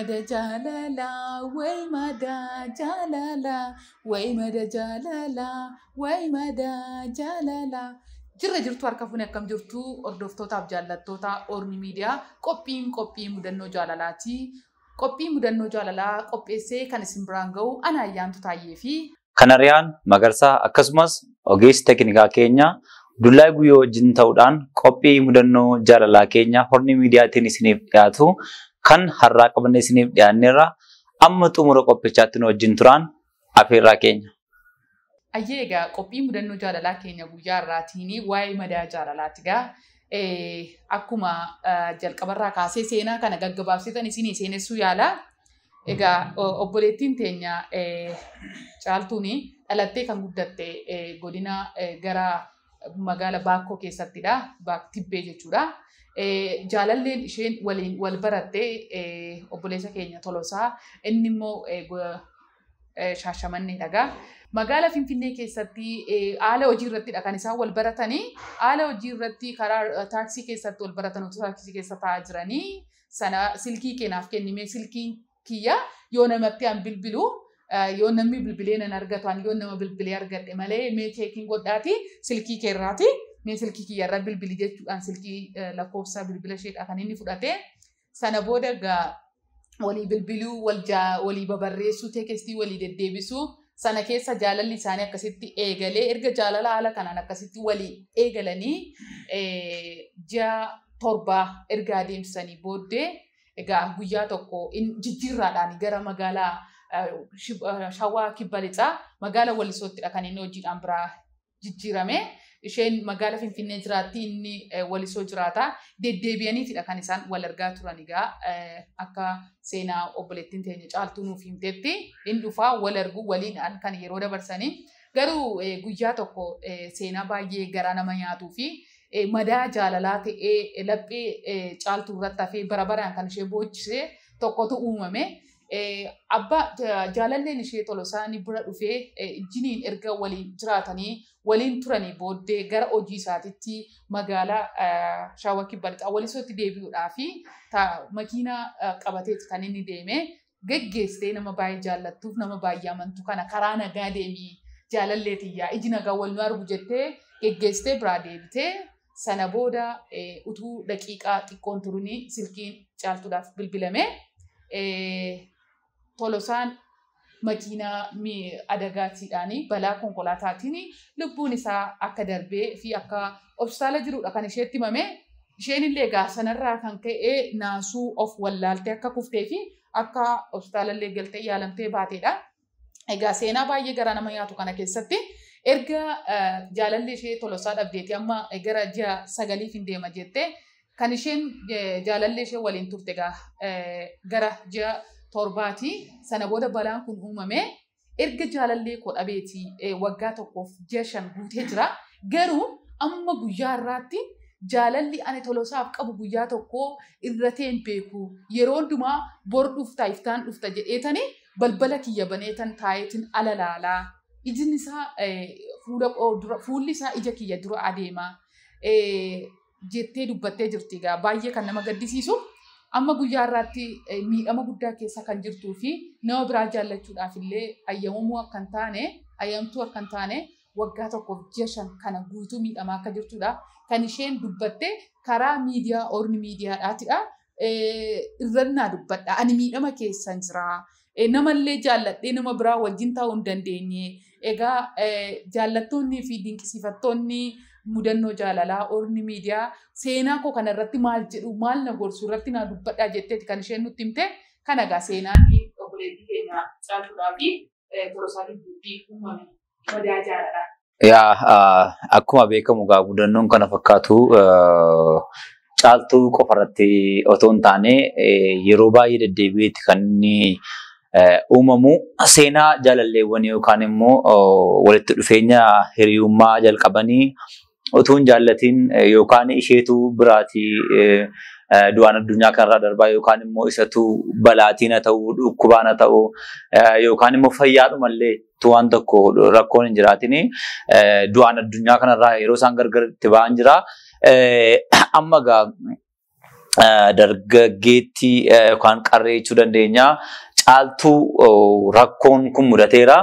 mada jalala, way mada jalala, way mada jalala, way mada jalala. Jirra jirtu harka fuune akkam jirtu hordoftoota fi jaallattoota Ormi Miidiyaa qophii mudannoo jaalalaati. Qophii mudannoo jaalalaa qopheessee kan isin biraan ga'u ana Ayyaantu Taayyee fi Kanariyaan Magarsaa akkasumas ogeessi teeknikaa keenya Dullaa Guyyoo wajjin ta'uudhaan qophii mudannoo jaalalaa keenya Ormi Miidiyaatiin isiniif dhiyaatu kan har'aa qabannee isiniif dhiyaanneerra amma xumura qophichaatti nu wajjin turaan afeerraa keenya. Ayyeegaa qophii mudannoo jaalalaa keenya guyyaa irraatiin waa'ee madaa jaalalaati gaa akkuma jalqabarraa kaasee seenaa kana gaggabaabsitan isinii seenessuu yaala. Egaa obboleettiin teenya Caaltuun dhalattee kan guddatte godina gara magaala Baakkoo keessattidha. Tibbee jechuudha. Jaalalleen isheen waliin wal barattee obboleessa keenya Tolosaa inni immoo Shaashamanneedha. Magaala Finfinnee keessatti haala hojii irrattidha kan isaan wal baratanii. Haala hojii irratti karaa taaksii keessatti wal baratan taaksii keessa taa'aa jiranii sana silkii kennaaf kennime silkiin kiyya yoo namatti an bilbilu yoo namni bilbilee nan argatu yoo nama bilbilee argadhe malee mee cheekiin godhaati silkii keerraati mee silkii kiyyarra bilbili jechuudhaan silkii lakkoofsa bilbila isheedha kan inni fudhate sana booda walii bilbiluu walii babarreessuu teekestii walii deddeebisuu sana keessa jaalalli isaanii akkasitti eegalee erga jaalala haala kanaan akkasitti walii eegalanii ji'a 7 erga adeemsanii booddee egaa guyyaa tokko jijjiirraadhaan gara magaalaa Shawaa Kibba Lixaa magaalaa Wallisoottidha kan inni hojiidhaan biraa jijjiirame. Isheen magaala Finfinnee jiraatti inni Wallisoo jiraata. Deddeebi'aniitidha kan isaan wal argaa turan egaa akka seenaa obboleettiin teenya Caaltuu nuuf himteetti inni dhufaa wal arguu waliin kan yeroo dabarsanii garuu guyyaa tokko seenaa baay'ee garaa nama nyaatuu fi madaa jaalalaa ta'ee laphee Caaltuu irratti hafee bara baraan kan ishee boochise tokkotu uumame. Abba jaalalleen ishee Tolosaa ni bira dhufee ijjiniin erga waliin jiraatanii waliin turanii booddee gara hojii isaatiitti magaalaa Shawaa Kibba Lixaa Wallisootti deebi'uudhaa fi makiinaa qabateeti kan inni deeme geggeessitee nama baay'ee jaallattuuf nama baay'ee amantu kana karaa nagaa deemii jaalalleetiyyaa iji nagaa wal nu argu jettee geggeessitee biraa deebitee sana booda utuu daqiiqaa xiqqoon turanii silkiin Caaltuudhaaf bilbilame. Tolosaan makiinaa adagaatiidhaan balaa konkolaataatiin lubbuun isaa akka darbee fi akka hospitaala jirudha kan isheetti himame. Isheen illee egaa sanarraa kan ka'e naasuu of wallaaltee akka kuftee fi akka hospitaalallee galtee yaalamtee baateedha. Egaa seenaa baay'ee garaa nama nyaatu kana keessatti erga jaalalli ishee Tolosaa dhabdeeti amma gara ji'a 9 hin deema jettee kan isheen jaalalli ishee waliin turte egaa gara ji'a 7 sana booda balaan kun uumame erga jaalallee koo dhabeeti waggaa tokkoof ji'a 5 guutee jira garuu amma guyyaa irraatti jaalalli ani Tolosaaf qabu guyyaa tokko irratee hin beeku yeroo hundumaa bor dhuftaa iftaan dhufta jedheetanii balbala kiyya baneetan taayetin alalaalaa ijin isaa fuulli isaa ija kiyya dura adeema jettee dubbattee jirti egaa baay'ee kan nama gaddisiisu. Amma guyyaa irraatti miidhama guddaa keessa kan jirtuu fi nama biraa jaallachuudhaaf illee ayyamamuu akka hin taane ayyamtuu akka hin taane waggaa tokkoof ji'a 5 kana guutuu miidhamaa akka jirtudha. Kan isheen dubbatte karaa miidiyaa Ormi Miidiyaadhaatidha. Irrannaa dubbadha. Ani miidhama keessan jira. Namallee jaalladhee nama biraa wajjin taa'uu hin dandeenye. Egaa jaallattoonnii fi dinqisiifattoonni mudannoo jaalalaa Ormi Miidiyaa seenaa koo kanarratti maal jedhu maal na gorsu irratti na dubbadhaa jetteeti kan isheen nutti himte kan egaa seenaan obboleettii keenya Caaltuudhaa fi Tolosaa gidduutti uumame madaa jaalalaa. Akkuma beekamu egaa mudannoon kana fakkaatu Caaltuu qofarratti otoo hin taane yeroo baay'ee deddeebi'eeti kan inni uumamu seenaa jaalalleewwanii yookaan immoo walitti dhufeenya hiriyummaa jalqabanii utuun jaallatiin yookaan isheetu biraati du'aan addunyaa kanarraa darbaa yookaan immoo isatu balaatiin haa ta'u dhukkubaan haa ta'u yookaan immoo fayyaadhumallee waan tokko rakkoon hin jiraatini du'aan addunyaa kanarraa yeroo isaan gargar itti ba'an jira. Amma gaa dargaggeetti yookaan qarree jechuu dandeenya. Caaltuu rakkoon kun mudateera.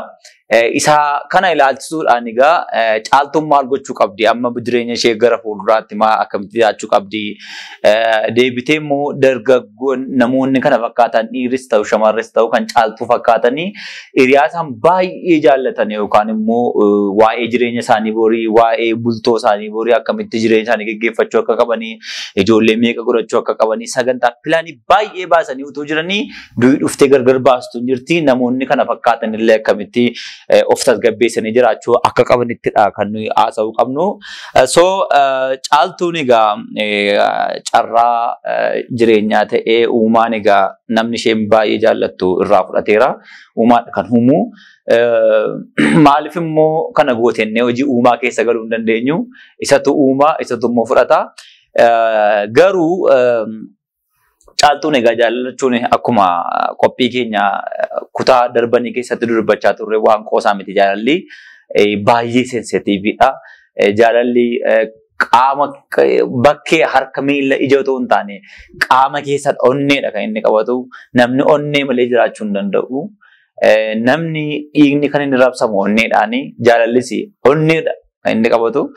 Isa kana ilaalchisuudhaan egaa caaltuun maal gochuu qabdi? Amma jireenya ishee gara fuulduraatti maal akkamitti jiraachuu qabdi? Deebitee immoo dargaggoon namoonni kana fakkaatan dhiirris ta'u shamarres ta'u kan caaltuu fakkaatanii hiriyaa isaan baay'ee jaallatan yookaan immoo waa'ee jireenya isaanii borii, waa'ee bultoo isaanii borii akkamitti jireenya isaanii gaggeeffachuu akka qabanii, ijoollee meeqa godhachuu akka qabanii sagantaa pilaanii baay'ee baasanii utuu jiranii du'i dhuftee gargar baastu jirti. Namoonni kana fakkaatan illee akkamitti of tasgabbeessanii jiraachuu akka qabanittidha kan nuyi haasa'uu qabnu. So caaltuun egaa carraa jireenyaa ta'ee uumaan egaa namni isheen baay'ee jaallattu irraa fudhateera. Uumaan kan uumu maaliif immoo kana gootenne hojii uumaa keessa galuu hin dandeenyu. Isatu uumaa, isatu immoo fudhata. Garuu caaltuun egaa jaallachuun akkuma qophii keenya kutaa darbanii keessatti dubbachaa turre waan qoosaa miti. Jaalalli baay'ee sensitiividha. Jaalalli qaama bakkee harka miila ija otoo hin taane qaama keessa onneedha kan inni qabatu. Namni onnee malee jiraachuu hin danda'u. Namni dhiigni kan inni raabsamu onneedhaani. Jaalallis onneedha kan inni qabatu.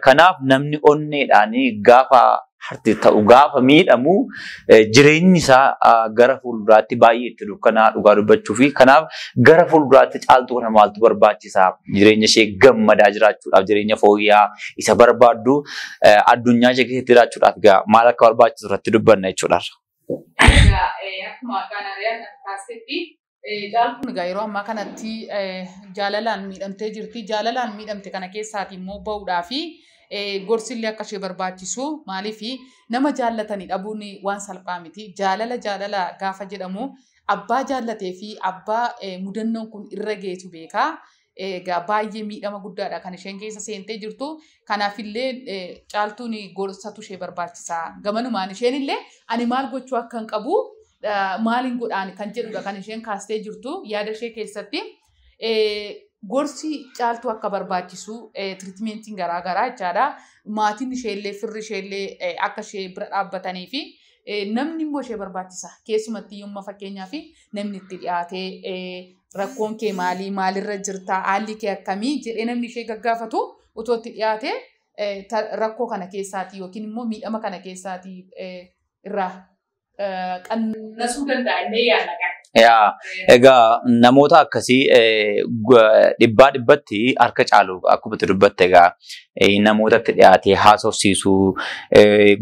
Kanaaf namni onneedhaani gaafa harti ta'u gaafa miidhamu jireenyi isaa gara fuulduraatti baay'ee itti dukkanaa dhugaa dubbachuu fi kanaaf gara fuulduraatti caaltuu kana maaltu barbaachisaa? Jireenya ishee gammadaa jiraachuudhaaf, jireenya fooyya'aa isa barbaaddu addunyaa ishee keessatti jiraachuudhaaf egaa maal akka barbaachisu irratti dubbanna jechuudha. Akkuma kanarraan kaasetti caaltuun egaa yeroo ammaa kanatti jaalalaan miidhamtee jirti. Jaalalaan miidhamte kana keessaati immoo bahuudhaa fi gorsillee akka ishee barbaachisu. Maaliif nama jaallatanii dhabuun waan salphaa miti. Jaalala gaafa jedhamu abbaa jaallatee fi abbaa mudannoon kun irra geetu beekaa. Egaa baay'ee miidhama guddaadha kan isheen keessa seentee jirtu. Kanaafillee caaltuun gorsatu ishee barbaachisaa. Gamanumaan isheen illee ani maal gochuu akka hin qabu maaliin godhaan kan jedhudha kan isheen kaastee jirtu yaada ishee keessatti. Gorsi caaltuu akka barbaachisu tiriitimentiin garaagaraa jechaadha. Maatiin isheellee firri isheellee akka ishee bira dhaabbatanii fi namni immoo ishee barbaachisa. Keessumatti yommuu fakkeenyaaf namni itti dhiyaatee rakkoon kee maalii, maalirra jirta, haalli kee akkamii jedhee namni ishee gaggaafatu utoo itti dhiyaatee rakkoo kana keessaati yookiin immoo miidhama kana keessaati irraa qannasuu danda'a illee yaadna. Egaa namoota akkasii dhibbatti harka caalu akkuma dubbatte egaa namootatti dhiyaatee haasofsiisuu,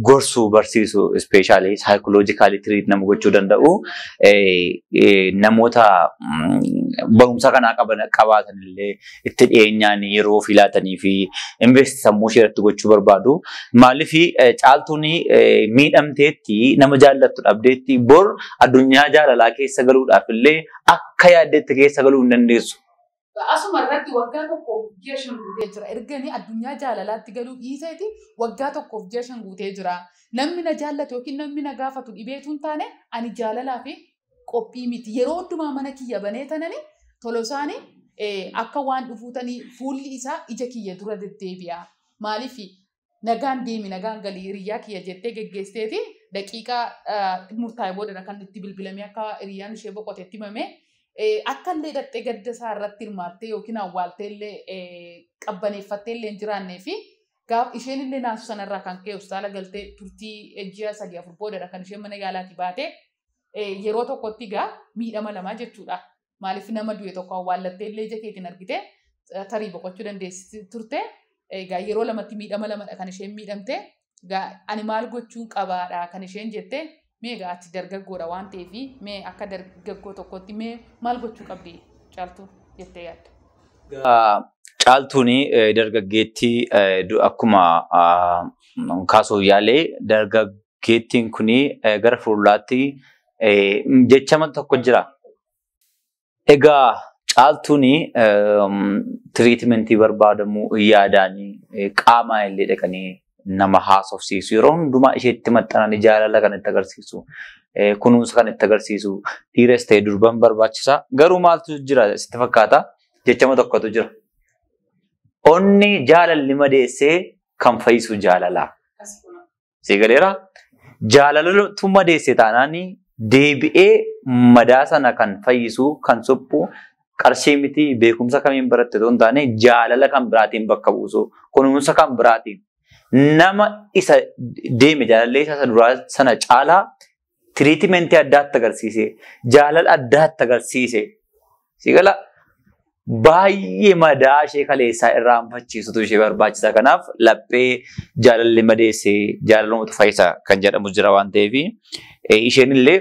gorsuu, barsiisuu, ispeeshaalii saayikooloojikaalii tiriit nama gochuu danda'u namoota barumsa kanaa qabaatan illee itti dhiyeenyaan yeroo filatanii fi investi sammuu ishee irratti gochuu barbaadu. Maaliif caaltuun miidhamteetti nama jaallattu dhabdeetti bor addunyaa jaalalaa keessa galuudhaaf illee akka yaaddetti keessa galuu hin dandeessu. Asuma irratti waggaa tokkoof ji'a 5 guutee jira. Erganii addunyaa jaalalaatti galuu dhiiseeti waggaa tokkoof ji'a 5 guutee jira. Namni na jaallatu yookiin namni na gaafatu dhibeetu hin taane ani jaalalaa fi qophii miti. Yeroo hundumaa mana kiyya banee tananii tolosaanii akka waan dhufuutanii fuulli isaa ija kiyya dura deddeebi'a. Maaliif nagaan deemi nagaan galii hiriyaa kiyya jettee geggeesteeti daqiiqaa murtaa'e boodadha kan itti bilbilamee akka hiriyaan ishee boqoteetti himame. Akka illee dhattee gadda isaa irratti hirmaattee yookiin awwaaltee illee qabbaneeffattee illee hin jiraannee fi gaaf isheen illee naasuu sanarraa kan ka'e hospitaala galtee turtii ji'a 3-4 boodadha kan isheen mana yaalaatti baate yeroo tokkotti egaa miidhama lamaa jechuudha. Maaliif nama du'e tokko awwaallattee illee ija keetiin argite tarii boqochuu dandeessi turte. Egaa yeroo lamatti miidhama lamadha kan isheen miidhamte. Ani maal gochuun qabaadha kan isheen jette. Mee egaa ati dargaggoodha waan ta'eef mee akka dargaggoo tokkotti mee maal gochuu qabdi caaltuu jettee yaadda? Caaltuun dargaggeettii akkuma kaasuuf yaalee dargaggeettiin kun gara fuulduraatti jechama tokko jira. Egaa caaltuun tiriitimentii barbaadamu yaadaanii qaamaa illee dhaqanii nama haasofsiisu yeroo hundumaa isheetti maxxananii jaalala kan itti agarsiisu kunuunsa kan itti agarsiisu dhiiras ta'e durban barbaachisa. Garuu maaltu jira sitti fakkaata? Jechama tokkotu jira. Onni jaalalli madeessee kan fayyisu jaalalaa. Si galeera? Jaalalatu madeesse taanaani deebi'ee madaa sana kan fayyisu kan suphu qarshii miti beekumsa kamiin baratte osoo hin taane jaalala kan biraatiin bakka buusu kunuunsa kan biraatiin nama isa deeme jaalallee isa duraa sana caalaa tiriitimentii addaatti agarsiise jaalala addaatti agarsiise sigala baay'ee madaa ishee kaleessaa irraanfachiisutu ishee barbaachisa kanaaf laphee jaalalli madeesse jaalalumatu fayyisa kan jedhamu jira waan ta'eef isheen illee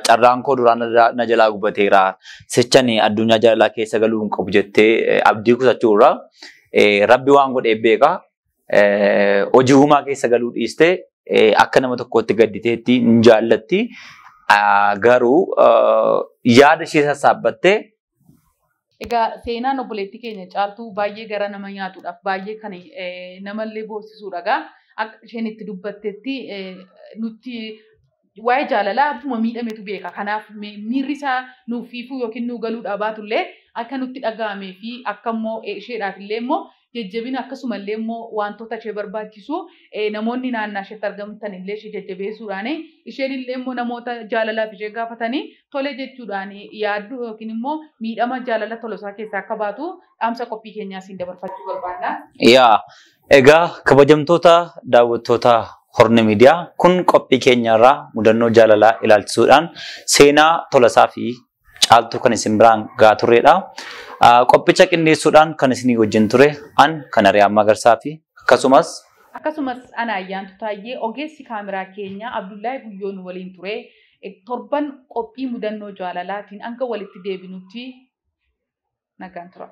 carraan koo duraan na jalaa gubateera sechani addunyaa jaalalaa keessa galuu hin qabu jettee abdii kusachuurra rabbi waan godhee beeka hojii uumaa keessa galuu dhiiste akka nama tokkotti gadditeetti hin jaallatti garuu yaada ishee sassaabbattee egaa seenaan obboleettii keenya caaltuu baay'ee gara nama nyaatuudhaaf baay'ee kan namallee boonsisuudha gaa akka isheen itti dubbattetti nutti waa'ee jaalalaa abbuma miidhametu beeka kanaaf miirri isaa nuuf fiifuu yookiin nuu galuudhaa baatullee akka nutti dhaga'amee fi akka immoo isheedhaaf illee immoo jajjabina akkasumallee immoo wantoota ishee barbaachisu namoonni naannaa isheetti argamtan illee ishee jajjabeessuudhaan isheen illee immoo namoota jaalalaaf ishee gaafatanii tole jechuudhaan yaaddu yookiin immoo miidhama jaalala tolosaa keessaa akka baatu dhaamsa qophii keenyaa siin dabarfachuu barbaadna. Yaa egaa kabajamtoota daawwattoota Horne Miidiyaa kun qophii keenyarraa mudannoo jaalalaa ilaalchisuudhaan seenaa tolasaa fi caaltuu kan isin biraan gaa turredha. Qophicha qindeessuudhaan kan isinii wajjin ture an kan Ari'aan Magarsaa fi akkasumas ana Ayyaantu Taayyee ogeessi kaameraa keenya Abdullaahi Guyyoon waliin ture torban qophii mudannoo jaalalaatiin hanga walitti deebinutti nagaan tura.